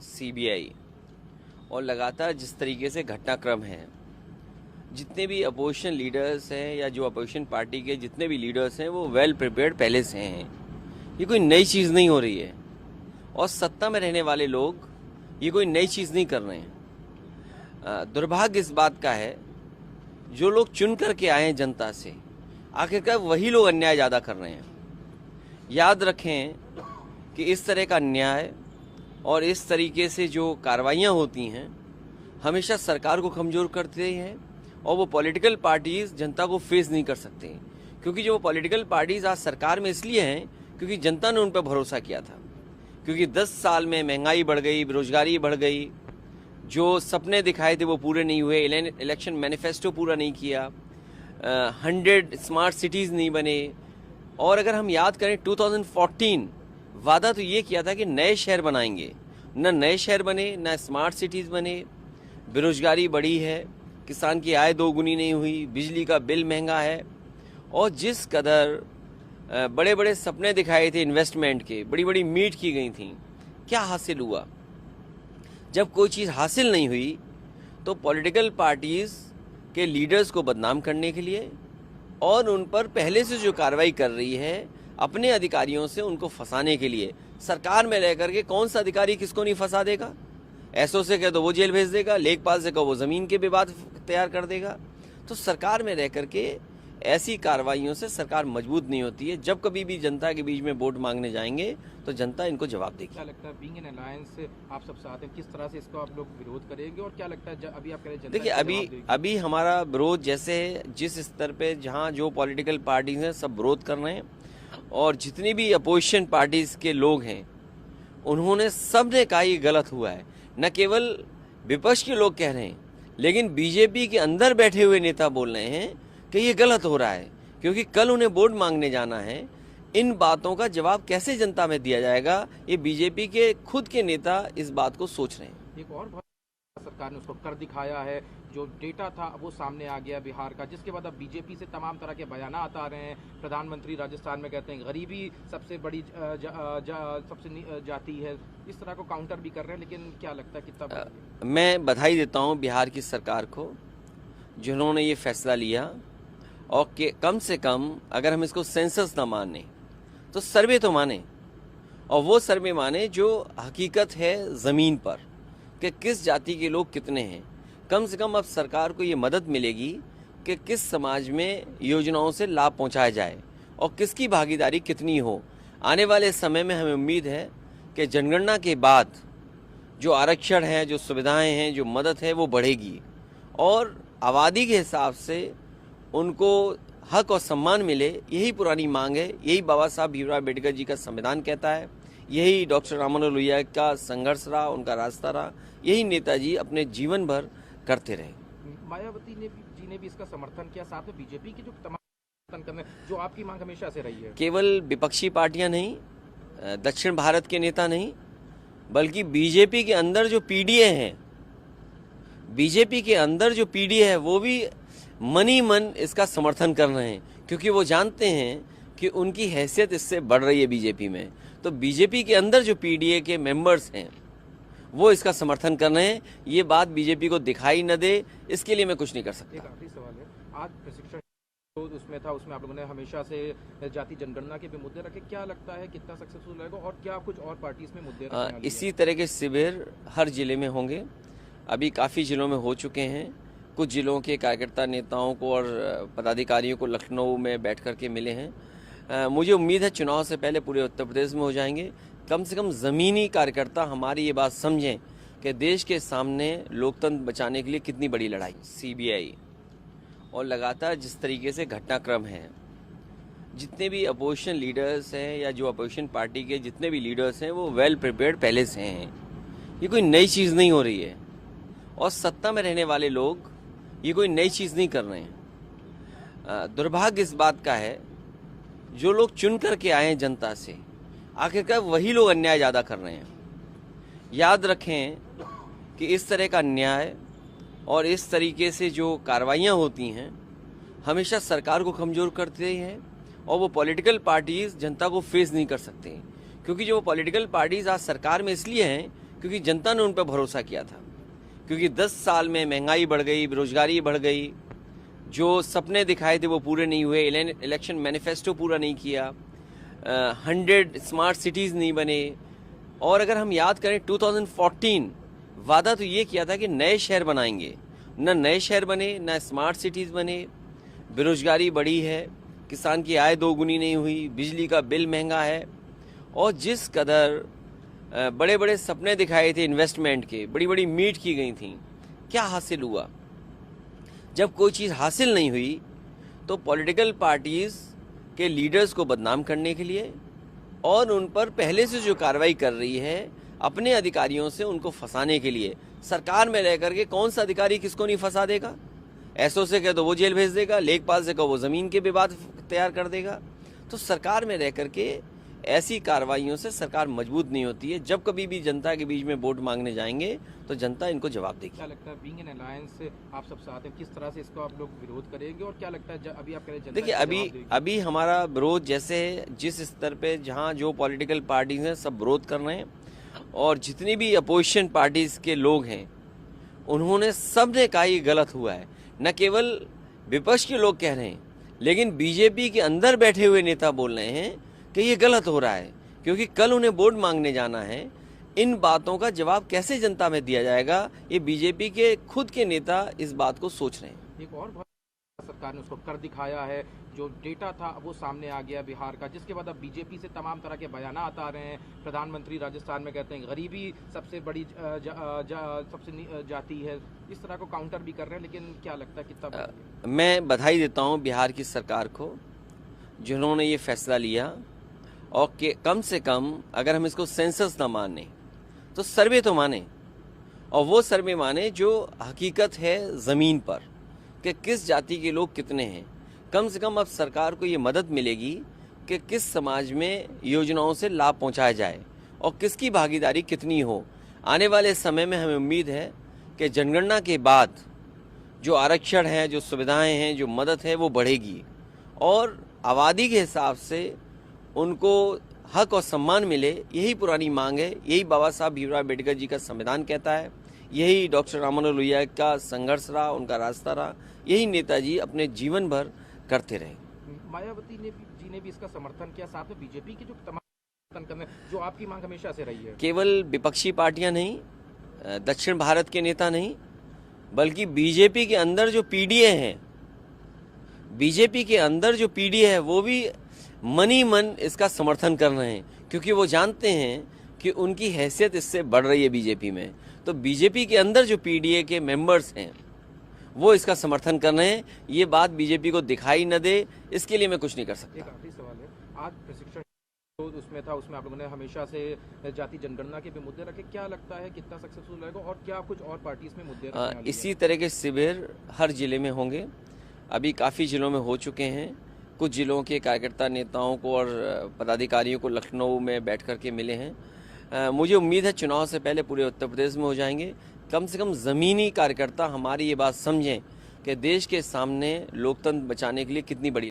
CBI और लगातार जिस तरीके से घटनाक्रम है, जितने भी अपोजिशन लीडर्स हैं या जो अपोजिशन पार्टी के जितने भी लीडर्स हैं वो वेल प्रिपेयर्ड पहले से हैं। ये कोई नई चीज़ नहीं हो रही है और सत्ता में रहने वाले लोग ये कोई नई चीज़ नहीं कर रहे हैं। दुर्भाग्य इस बात का है, जो लोग चुन करके आए हैं जनता से, आखिरकार वही लोग अन्याय ज़्यादा कर रहे हैं। याद रखें कि इस तरह का अन्याय और इस तरीके से जो कार्रवाइयाँ होती हैं हमेशा सरकार को कमज़ोर करते हैं और वो पॉलिटिकल पार्टीज़ जनता को फेस नहीं कर सकते, क्योंकि जो पॉलिटिकल पार्टीज़ आज सरकार में इसलिए हैं क्योंकि जनता ने उन पर भरोसा किया था। क्योंकि 10 साल में महंगाई बढ़ गई, बेरोजगारी बढ़ गई, जो सपने दिखाए थे वो पूरे नहीं हुए, इलेक्शन मैनिफेस्टो पूरा नहीं किया, 100 स्मार्ट सिटीज़ नहीं बने। और अगर हम याद करें 2014 वादा तो ये किया था कि नए शहर बनाएंगे, न नए शहर बने, न स्मार्ट सिटीज़ बने, बेरोजगारी बढ़ी है, किसान की आय दोगुनी नहीं हुई, बिजली का बिल महंगा है। और जिस कदर बड़े बड़े सपने दिखाए थे इन्वेस्टमेंट के, बड़ी बड़ी मीट की गई थी, क्या हासिल हुआ? जब कोई चीज़ हासिल नहीं हुई तो पॉलिटिकल पार्टीज़ के लीडर्स को बदनाम करने के लिए और उन पर पहले से जो कार्रवाई कर रही है अपने अधिकारियों से उनको फंसाने के लिए, सरकार में रह करके कौन सा अधिकारी किसको नहीं फंसा देगा? एसओ से कह दो वो जेल भेज देगा, लेखपाल से कहो वो ज़मीन के विवाद तैयार कर देगा। तो सरकार में रह करके ऐसी कार्रवाइयों से सरकार मजबूत नहीं होती है। जब कभी भी जनता के बीच में वोट मांगने जाएंगे तो जनता इनको जवाब देगी। क्या लगता है बीइंग एन अलायंस आप सब साथ हैं, किस तरह से इसको आप लोग विरोध करेंगे और क्या लगता है अभी आप कह रहे हैं देखिए, अभी हमारा विरोध जैसे जिस स्तर पे जहाँ जो पॉलिटिकल पार्टीज हैं सब विरोध कर रहे हैं और जितनी भी अपोजिशन पार्टीज के लोग हैं उन्होंने सब ने कहा ये गलत हुआ है। न केवल विपक्ष के लोग कह रहे हैं लेकिन बीजेपी के अंदर बैठे हुए नेता बोल रहे हैं कि ये गलत हो रहा है, क्योंकि कल उन्हें वोट मांगने जाना है। इन बातों का जवाब कैसे जनता में दिया जाएगा, ये बीजेपी के खुद के नेता इस बात को सोच रहे हैं। एक और सरकार ने उसको कर दिखाया है, जो डेटा था वो सामने आ गया बिहार का, जिसके बाद अब बीजेपी से तमाम तरह के बयानात आ रहे हैं। प्रधानमंत्री राजस्थान में कहते हैं गरीबी सबसे बड़ी सबसे जाती है, इस तरह को काउंटर भी कर रहे हैं। लेकिन क्या लगता है कितना मैं बधाई देता हूँ बिहार की सरकार को जिन्होंने ये फैसला लिया और कि कम से कम अगर हम इसको सेंसस ना माने तो सर्वे तो माने, और वो सर्वे माने जो हकीकत है ज़मीन पर कि किस जाति के लोग कितने हैं। कम से कम अब सरकार को ये मदद मिलेगी कि किस समाज में योजनाओं से लाभ पहुंचाया जाए और किसकी भागीदारी कितनी हो। आने वाले समय में हमें उम्मीद है कि जनगणना के बाद जो आरक्षण है, जो सुविधाएं हैं, जो मदद है वो बढ़ेगी और आबादी के हिसाब से उनको हक और सम्मान मिले। यही पुरानी मांग है, यही बाबा साहब भीमराव अम्बेडकर जी का संविधान कहता है, यही डॉक्टर राममनोहर लोहिया का संघर्ष रहा, उनका रास्ता रहा, यही नेताजी अपने जीवन भर करते रहे। मायावती जी ने भी इसका समर्थन किया, साथ में बीजेपी की जो तमाम करने जो आपकी मांग हमेशा से रही है। केवल विपक्षी पार्टियां नहीं, दक्षिण भारत के नेता नहीं, बल्कि बीजेपी के अंदर जो पीडीए हैं, बीजेपी के अंदर जो पीडीए है वो भी मन ही मन इसका समर्थन कर रहे हैं, क्योंकि वो जानते हैं कि उनकी हैसियत इससे बढ़ रही है बीजेपी में। तो बीजेपी के अंदर जो पीडीए के मेंबर्स हैं वो इसका समर्थन कर रहे हैं। ये बात बीजेपी को दिखाई न दे, इसके लिए मैं कुछ नहीं कर सकता। एक आखिरी सवाल है, आज प्रशिक्षण उसमें था, उसमें आप लोगों ने हमेशा से जाति जनगणना के भी मुद्दे रखे, क्या लगता है कितना सक्सेसफुल रहेगा और क्या कुछ और पार्टी इसमें मुद्दे इसी तरह के शिविर हर जिले में होंगे। अभी काफ़ी जिलों में हो चुके हैं। कुछ जिलों के कार्यकर्ता नेताओं को और पदाधिकारियों को लखनऊ में बैठ कर के मिले हैं। मुझे उम्मीद है चुनाव से पहले पूरे उत्तर प्रदेश में हो जाएंगे। कम से कम ज़मीनी कार्यकर्ता हमारी ये बात समझें कि देश के सामने लोकतंत्र बचाने के लिए कितनी बड़ी लड़ाई। सीबीआई और लगातार जिस तरीके से घटनाक्रम है, जितने भी अपोजिशन लीडर्स हैं या जो अपोजिशन पार्टी के जितने भी लीडर्स हैं वो वेल प्रिपेयर्ड पहले से हैं। ये कोई नई चीज़ नहीं हो रही है और सत्ता में रहने वाले लोग ये कोई नई चीज़ नहीं कर रहे हैं। दुर्भाग्य इस बात का है, जो लोग चुन करके आए हैं जनता से, आखिरकार वही लोग अन्याय ज़्यादा कर रहे हैं। याद रखें कि इस तरह का अन्याय और इस तरीके से जो कार्रवाइयाँ होती हैं हमेशा सरकार को कमज़ोर करते हैं और वो पॉलिटिकल पार्टीज़ जनता को फेस नहीं कर सकते, क्योंकि जो पॉलिटिकल पार्टीज़ आज सरकार में इसलिए हैं क्योंकि जनता ने उन पर भरोसा किया था। क्योंकि 10 साल में महंगाई बढ़ गई, बेरोजगारी बढ़ गई, जो सपने दिखाए थे वो पूरे नहीं हुए, इलेक्शन मैनिफेस्टो पूरा नहीं किया, 100 स्मार्ट सिटीज़ नहीं बने। और अगर हम याद करें 2014 वादा तो ये किया था कि नए शहर बनाएंगे, न नए शहर बने, न स्मार्ट सिटीज़ बने, बेरोजगारी बढ़ी है, किसान की आय दोगुनी नहीं हुई, बिजली का बिल महंगा है। और जिस कदर बड़े बड़े सपने दिखाए थे इन्वेस्टमेंट के, बड़ी बड़ी मीट की गई थी, क्या हासिल हुआ? जब कोई चीज़ हासिल नहीं हुई तो पॉलिटिकल पार्टीज़ के लीडर्स को बदनाम करने के लिए और उन पर पहले से जो कार्रवाई कर रही है अपने अधिकारियों से उनको फंसाने के लिए, सरकार में रह करके कौन सा अधिकारी किसको नहीं फंसा देगा? एसओ से कह दो वो जेल भेज देगा, लेखपाल से कहो वो ज़मीन के विवाद तैयार कर देगा। तो सरकार में रह करके ऐसी कार्रवाइयों से सरकार मजबूत नहीं होती है। जब कभी भी जनता के बीच में वोट मांगने जाएंगे तो जनता इनको जवाब देगी। क्या लगता है बीइंग एन अलायंस आप सब साथ हैं, किस तरह से इसको आप लोग विरोध करेंगे और क्या लगता है अभी आप कह रहे हैं देखिए, अभी हमारा विरोध जैसे जिस स्तर पे जहाँ जो पॉलिटिकल पार्टीज हैं सब विरोध कर रहे हैं, और जितनी भी अपोजिशन पार्टीज के लोग हैं उन्होंने सब ने कहा ये गलत हुआ है। न केवल विपक्ष के लोग कह रहे हैं, लेकिन बीजेपी के अंदर बैठे हुए नेता बोल रहे हैं कि ये गलत हो रहा है, क्योंकि कल उन्हें वोट मांगने जाना है। इन बातों का जवाब कैसे जनता में दिया जाएगा, ये बीजेपी के खुद के नेता इस बात को सोच रहे हैं। एक और सरकार ने उसको कर दिखाया है, जो डेटा था वो सामने आ गया बिहार का, जिसके बाद अब बीजेपी से तमाम तरह के बयान आ रहे हैं। प्रधानमंत्री राजस्थान में कहते हैं गरीबी सबसे बड़ी सबसे जाति है, इस तरह को काउंटर भी कर रहे हैं। लेकिन क्या लगता है कितना मैं बधाई देता हूँ बिहार की सरकार को जिन्होंने ये फैसला लिया, और कि कम से कम अगर हम इसको सेंसस ना माने तो सर्वे तो माने, और वो सर्वे माने जो हकीकत है ज़मीन पर कि किस जाति के लोग कितने हैं। कम से कम अब सरकार को ये मदद मिलेगी कि किस समाज में योजनाओं से लाभ पहुंचाया जाए और किसकी भागीदारी कितनी हो। आने वाले समय में हमें उम्मीद है कि जनगणना के बाद जो आरक्षण है, जो सुविधाएं हैं, जो मदद है वो बढ़ेगी, और आबादी के हिसाब से उनको हक और सम्मान मिले। यही पुरानी मांग है, यही बाबा साहब भीमराव अम्बेडकर जी का संविधान कहता है, यही डॉक्टर राममनोहर लोहिया का संघर्ष रहा, उनका रास्ता रहा, यही नेताजी अपने जीवन भर करते रहे। मायावती जी ने भी इसका समर्थन किया, साथ में बीजेपी की जो तमाम करने जो आपकी मांग हमेशा से रही है। केवल विपक्षी पार्टियां नहीं, दक्षिण भारत के नेता नहीं, बल्कि बीजेपी के अंदर जो पीडीए हैं, बीजेपी के अंदर जो पीडीए है वो भी मन ही मन इसका समर्थन कर रहे हैं, क्योंकि वो जानते हैं कि उनकी हैसियत इससे बढ़ रही है बीजेपी में। तो बीजेपी के अंदर जो पीडीए के मेंबर्स हैं वो इसका समर्थन कर रहे हैं। ये बात बीजेपी को दिखाई न दे, इसके लिए मैं कुछ नहीं कर सकता। एक आखिरी सवाल है, आज प्रशिक्षण उसमें था, उसमें आप लोगों ने हमेशा से जाति जनगणना के भी मुद्दे रखे, क्या लगता है कितना सक्सेसफुल रहेगा और क्या कुछ और पार्टी इसमें मुद्दे इसी तरह के शिविर हर जिले में होंगे। अभी काफ़ी जिलों में हो चुके हैं। कुछ जिलों के कार्यकर्ता नेताओं को और पदाधिकारियों को लखनऊ में बैठ कर के मिले हैं। मुझे उम्मीद है चुनाव से पहले पूरे उत्तर प्रदेश में हो जाएंगे। कम से कम ज़मीनी कार्यकर्ता हमारी ये बात समझें कि देश के सामने लोकतंत्र बचाने के लिए कितनी बड़ी